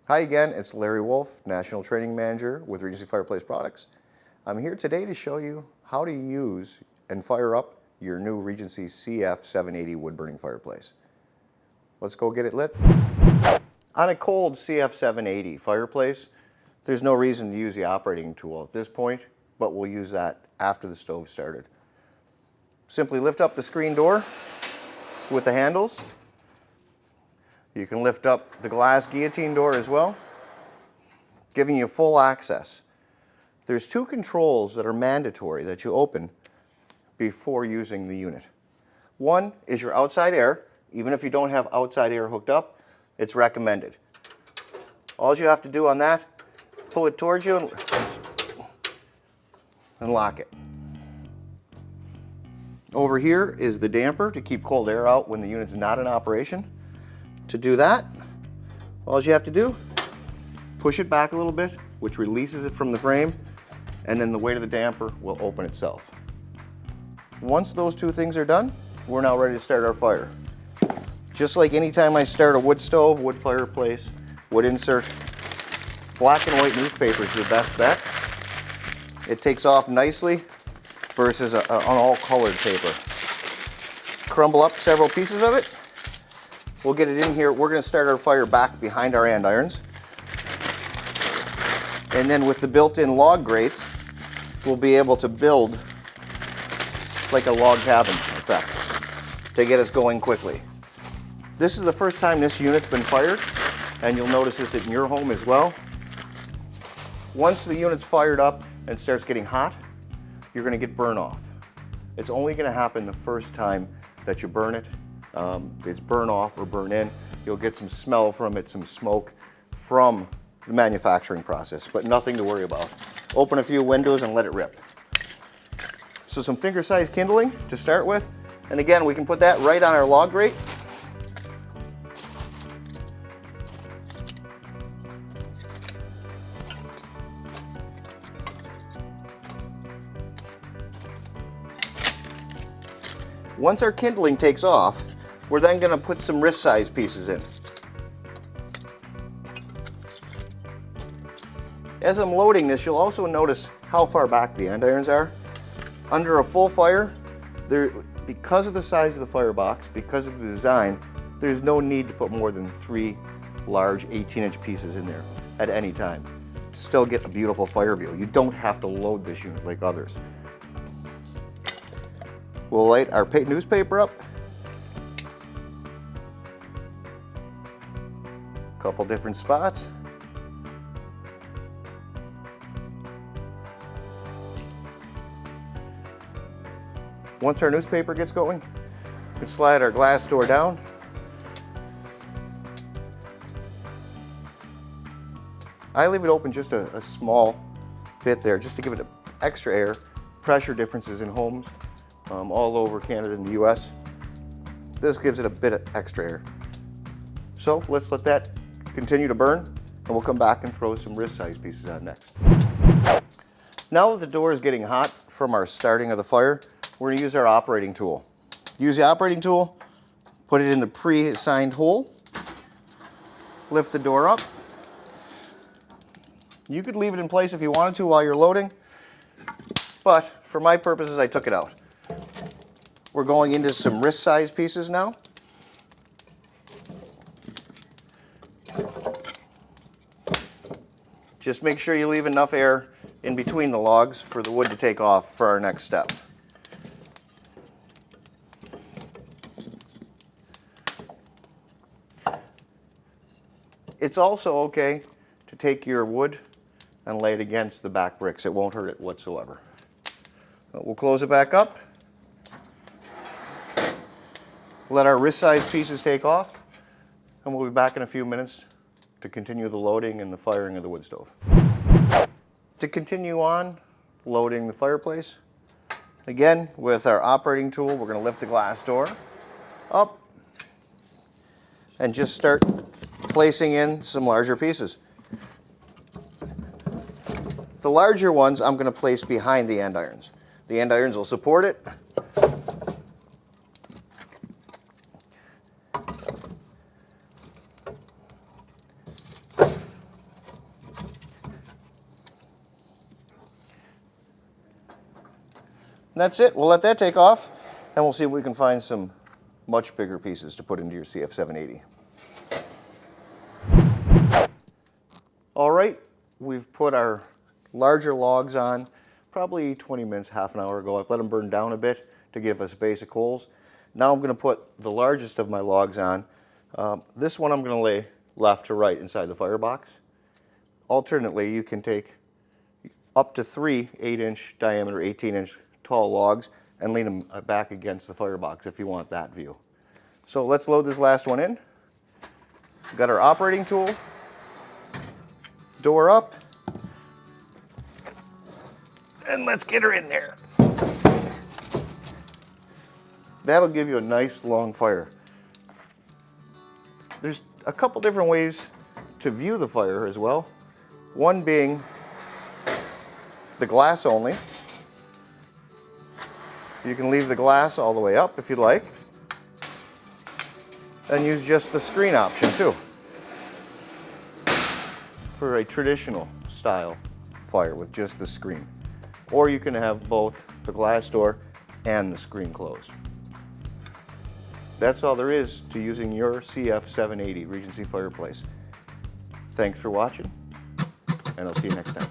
Hi again, it's Larry Wolf, National Training Manager with Regency Fireplace Products. I'm here today to show you how to use and fire up your new Regency CF780 wood burning fireplace. Let's go get it lit. On a cold CF780 fireplace, there's no reason to use the operating tool at this point, but we'll use that after the stove started. Simply lift up the screen door with the handles. You can lift up the glass guillotine door as well, giving you full access. There's two controls that are mandatory that you open before using the unit. One is your outside air. Even if you don't have outside air hooked up, it's recommended. All you have to do on that, pull it towards you and lock it. Over here is the damper to keep cold air out when the unit's not in operation. To do that, all you have to do, push it back a little bit, which releases it from the frame, and then the weight of the damper will open itself. Once those two things are done, we're now ready to start our fire. Just like any time I start a wood stove, wood fireplace, wood insert, black and white newspaper is your best bet. It takes off nicely versus an all colored paper. Crumble up several pieces of it. We'll get it in here. We're going to start our fire back behind our andirons. And then with the built-in log grates, we'll be able to build like a log cabin effect to get us going quickly. This is the first time this unit's been fired, and you'll notice this in your home as well. Once the unit's fired up and starts getting hot, you're going to get burn off. It's only going to happen the first time that you burn it. It's burn off or burn in. You'll get some smell from it, some smoke from the manufacturing process, but nothing to worry about. Open a few windows and let it rip. So some finger-sized kindling to start with. And again, we can put that right on our log grate. Once our kindling takes off, we're then going to put some wrist-sized pieces in. As I'm loading this, you'll also notice how far back the andirons are. Under a full fire, because of the size of the firebox, because of the design, there's no need to put more than 3 large 18-inch pieces in there at any time to still get a beautiful fire view. You don't have to load this unit like others. We'll light our newspaper up. Couple different spots. Once our newspaper gets going, we can slide our glass door down. I leave it open just a small bit there, just to give it extra air. Pressure differences in homes all over Canada and the US. This gives it a bit of extra air. So let's let that continue to burn, and we'll come back and throw some wrist-sized pieces on next. Now that the door is getting hot from our starting of the fire, we're going to use our operating tool. Use the operating tool, put it in the pre-assigned hole, lift the door up. You could leave it in place if you wanted to while you're loading, but for my purposes, I took it out. We're going into some wrist-sized pieces now. Just make sure you leave enough air in between the logs for the wood to take off for our next step. It's also okay to take your wood and lay it against the back bricks. It won't hurt it whatsoever. We'll close it back up. Let our wrist-sized pieces take off, and we'll be back in a few minutes to continue the loading and the firing of the wood stove. To continue on loading the fireplace, again, with our operating tool, we're going to lift the glass door up and just start placing in some larger pieces. The larger ones I'm going to place behind the andirons. The andirons will support it. that's it. We'll let that take off, and we'll see if we can find some much bigger pieces to put into your CF780. All right, we've put our larger logs on probably 20 minutes, half an hour ago. I've let them burn down a bit to give us basic holes. Now I'm going to put the largest of my logs on. This one I'm going to lay left to right inside the firebox. Alternately, you can take up to 3 8-inch diameter, 18-inch tall logs and lean them back against the firebox if you want that view. So let's load this last one in. We've got our operating tool, door up, and let's get her in there. That'll give you a nice long fire. There's a couple different ways to view the fire as well. One being the glass only. You can leave the glass all the way up if you'd like, and use just the screen option too for a traditional style fire with just the screen. Or you can have both the glass door and the screen closed. That's all there is to using your CF780 Regency fireplace. Thanks for watching, and I'll see you next time.